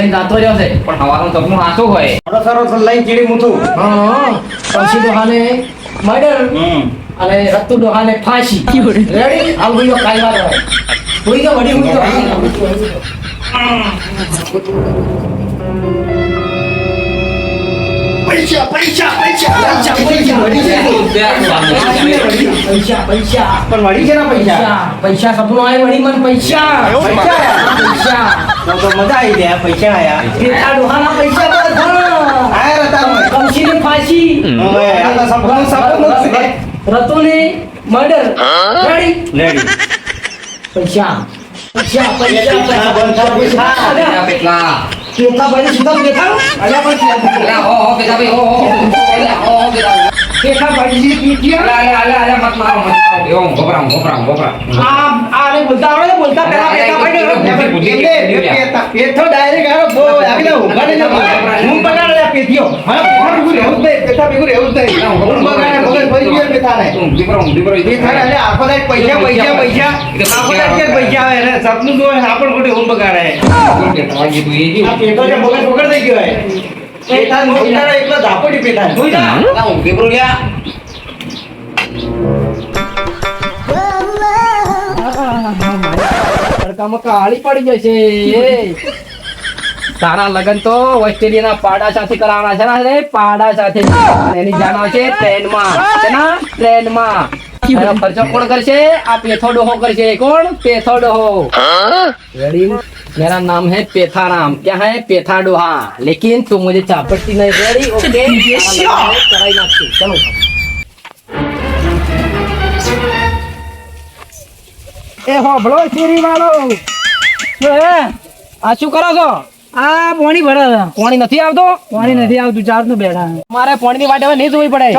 જાતો રહ્યો છે પણ હવાનું સપનું સાચું હોય સરસ લઈ ચીડી મૂઠું કમસી ડોહાને મર્ડર અને રત્તુ ડોહાને ફાંસી રેડી આવ ભાઈઓ કાયવા રહે કોઈ તો વડી હું પૈસા પણ વળી છે ને પૈસા સપનું આવે વળી મન પૈસા તો મજા આવી ગયા પૈસા આયા પેલા ડોહાના પૈસા આયા રતા કમસી ને ફાંસી આ તો સપનું છે રતુને મર્ડર રેડી પૈસા કેટલા ભાઈ સુધા દેખાડો અલ્યા પણ હો બેટા ભાઈ હો કેટલા ભાઈ અલ્યા મત મારો એવો ગોબરા આને બોલતા આવડે બોલતા પેલા પેથો ડાયરેક્ટ આરો બો આવી દો ઉગાડી દો હું પકડ લે પેથિયો હા ભીગું રહેવું દે પેથા ભીગું રહેવું દે હું બગાડે મગર ભરી ગયો પેથાને દીકરો પેથા એટલે આખો દાઈ પૈસા આખો દાઈ કે પૈસા આવે ને સપનું જો આપણ કોટે હું બગાડે પેટો જે મગર પકડ દઈ ગયો હે પેથા મોટારા એકલો ધાપોડી પેથા જોઈ જા હું દીકરો લ્યા કાળી પડી જશે તારા લગન તો ઓસ્ટ્રેલિયાના પાડા સાથે કરાવવાના છે ને પાડા સાથે એની જાન આવશે ટ્રેનમાં એનો ખર્ચો કોણ કરશે આ પેથો ડોહો કરશે કોણ પેથો ડોહો रेडी मेरा नाम है पेथा राम क्या है पेथा डोहा लेकिन तुम मुझे चापट्टी नहीं रेडी ओके कराई नाखी चलो ए होबळो चेरी वाળો આ શું કરો છો આ પાણી ભરે પાણી નથી આવતું ચાર નું બેઠા તમારે પાણીની વાટ હવે નહીં જોવી પડે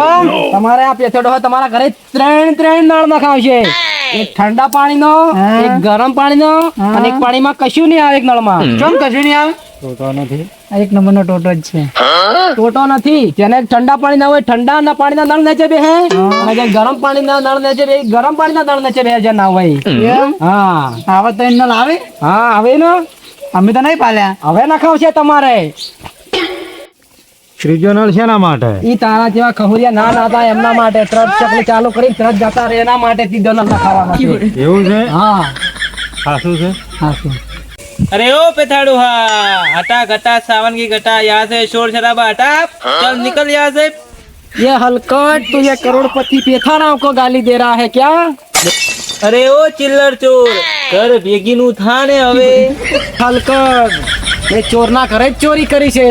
તમારે આ પેથો ડોહો તમારા ઘરે ત્રણ નળ નખાવશે એક ઠંડા પાણીનો એક ગરમ પાણીનો અને એક પાણીમાં કશું નહીં આવે એક નળમાં કેમ કશું નહીં આવે ટોટો નથી એક નંબરનો ટોટો જ છે ટોટો નથી જેને ઠંડા પાણી ના હોય ઠંડા પાણીના નળ નીચે બે હે અને જે ગરમ પાણીના નળ નીચે બે ગરમ પાણીના નળ નીચે બે જે ના હોય હા આવા ત્રણ નળ આવે હા આવે ને અમે તો નહીં પાલ્યા હવે નખાવશે તમારે ત્રીજો નળ શેના માટે ઈ તારા જેવા ખહુરિયા ના હતા એમના માટે ટ્રક ચકલી ચાલુ કરી ટ્રક જતા રહે એના માટે ત્રીજો નળ નખાવવાનો એવું છે હા સાચું છે अरे ओ पेथाड़ू हाँ हटा घटा सावन की घटा यहाँ से शोर शराबा हटा चल निकल यहाँ से ये हलकट तो ये करोड़पति पेथा राम को गाली दे रहा है क्या अरे ओ चिल्लर चोर कर भेगी नु था ने હવે હલકટ એ ચોરના ઘરે જ ચોરી કરી છે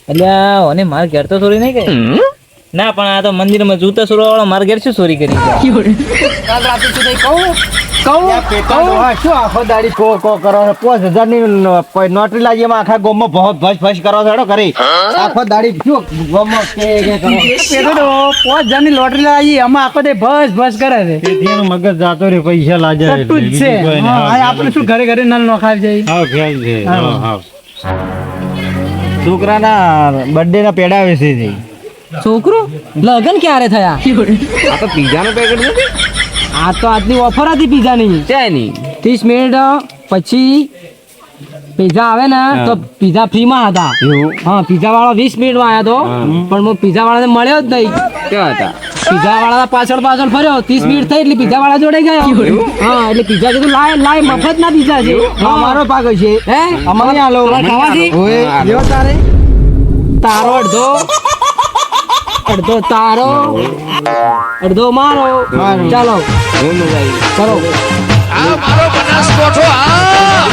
અલ્યા ઓને માર ઘર તો ચોરી નહીં કરી ના પણ આ તો મંદિરમાં જૂતા ચોરવા વાળો માર ઘર શું ચોરી કરી કાલ રાતે સુધી કહું શું આખો દાડી કો કરો 5000 ની નોટરી લાગી એમાં આખા ગોમમાં બહુ ભસ કરો છો કરી આખો દાડી શું ગોમમાં કે કરો પેલો તો 5000 ની લોટરી લાગી આમાં આખો દે બસ કરે છે તેનું મગજ જાતો રે પૈસા લાજે ટટ્ટુ જ છે હા આપણે શું ઘરે નલ નખાવી જાય હા ખેલ છે હા છોકરાના બર્થડે ના પેડા વેચે છે છોકરો લગન ક્યારે થયા આ તો પીઝા નો પેકેટ નથી આ તો આજની ઓફર હતી પીઝાની ચાની 30 મિનિટ પછી પીઝા આવે ને તો પીઝા ફ્રી માં હતા હા પીઝા વાળો 20 મિનિટ માં આવ્યો તો પણ હું પીઝા વાળાને મળ્યો જ નહીં કેવા હતા પીઝા વાળા પાછળ ફર્યો 30 મિનિટ થઈ એટલે પીઝા વાળા જોડે ગયો હા એટલે પીઝા કીધું લાય મફત ના પીઝા છે અમારો પાક છે હે અમારે આલો ખાવા છે લેવો તારે તારો અડધો તારો અડધો મારો ચાલો બહુ મજા આવી કરો આ મારો બનાસકોઠો આ